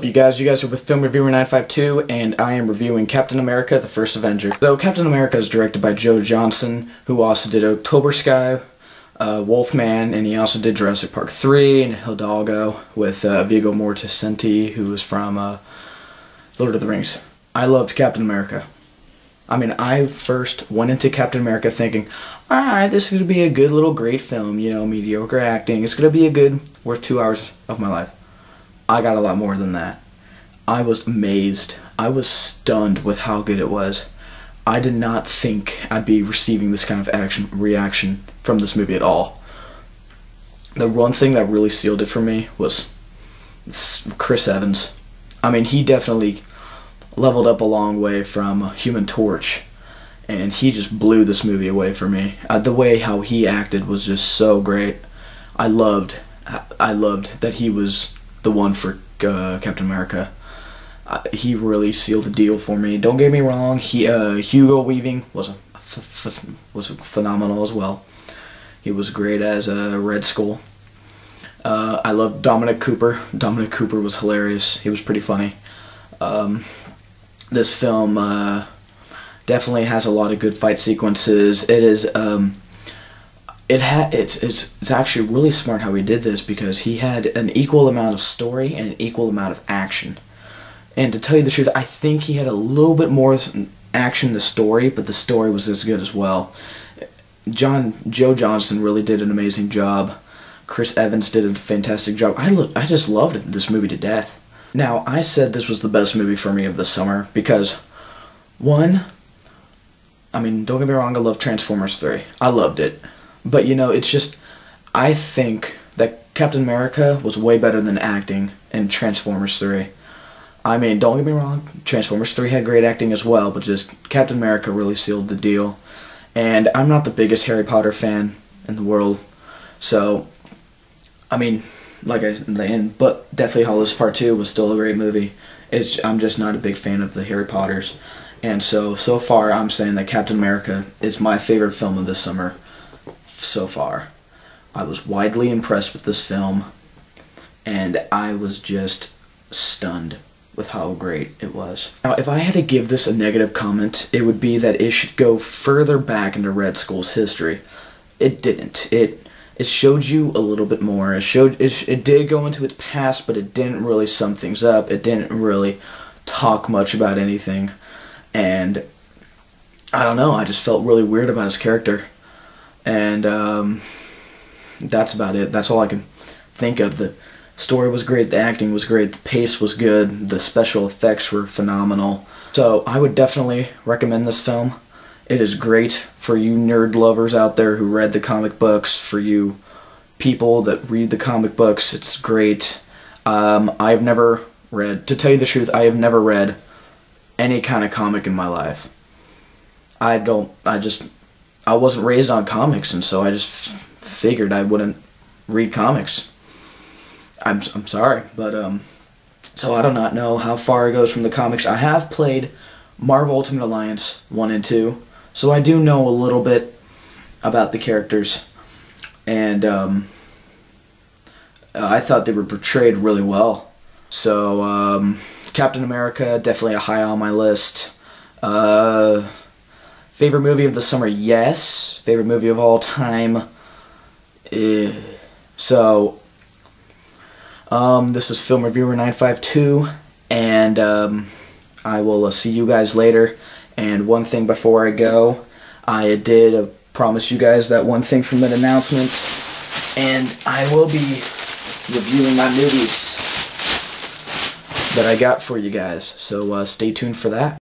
You guys are with Film Reviewer 952, and I am reviewing Captain America: The First Avenger. So, Captain America is directed by Joe Johnston, who also did October Sky, Wolfman, and he also did Jurassic Park 3 and Hidalgo with Viggo Mortensen, who was from Lord of the Rings. I loved Captain America. I mean, I first went into Captain America thinking, alright, this is going to be a good little great film, you know, mediocre acting. It's going to be a good, worth 2 hours of my life. I got a lot more than that. I was amazed. I was stunned with how good it was. I did not think I'd be receiving this kind of reaction from this movie at all. The one thing that really sealed it for me was Chris Evans. I mean, he definitely leveled up a long way from Human Torch, and he just blew this movie away for me. The way how he acted was just so great. I loved that he was the one for Captain America. He really sealed the deal for me. Don't get me wrong, Hugo Weaving was phenomenal as well. He was great as Red Skull. I loved Dominic Cooper. Dominic Cooper was hilarious. He was pretty funny. This film definitely has a lot of good fight sequences. It is it's actually really smart how he did this, because he had an equal amount of story and an equal amount of action. And to tell you the truth, I think he had a little bit more action in the story, but the story was as good as well. Joe Johnston really did an amazing job. Chris Evans did a fantastic job. I just loved this movie to death. Now, I said this was the best movie for me of the summer because, one, I mean, don't get me wrong, I love Transformers 3. I loved it. But, you know, it's just, I think that Captain America was way better than acting in Transformers 3. I mean, don't get me wrong, Transformers 3 had great acting as well, but just Captain America really sealed the deal. And I'm not the biggest Harry Potter fan in the world, so, I mean, but Deathly Hallows Part 2 was still a great movie. I'm just not a big fan of the Harry Potters. And so far, I'm saying that Captain America is my favorite film of this summer. So far. I was widely impressed with this film, and I was just stunned with how great it was. Now, if I had to give this a negative comment, it would be that it should go further back into Red Skull's history. It didn't. It showed you a little bit more. It did go into its past, but it didn't really sum things up. It didn't really talk much about anything. And I don't know, I just felt really weird about his character. And that's about it. That's all I can think of. The story was great, the acting was great, the pace was good, the special effects were phenomenal. So I would definitely recommend this film. It is great for you nerd lovers out there who read the comic books, for you people that read the comic books. It's great. I've never read, to tell you the truth, I have never read any kind of comic in my life. I wasn't raised on comics, and so I just figured I wouldn't read comics. I'm sorry, but so I do not know how far it goes from the comics. I have played Marvel Ultimate Alliance 1 and 2, so I do know a little bit about the characters, and I thought they were portrayed really well. So Captain America, definitely a high on my list. Favorite movie of the summer, yes. Favorite movie of all time, so, this is Film Reviewer 952, and I will see you guys later. And one thing before I go, I did promise you guys that one thing from that announcement, and I will be reviewing my movies that I got for you guys, so stay tuned for that.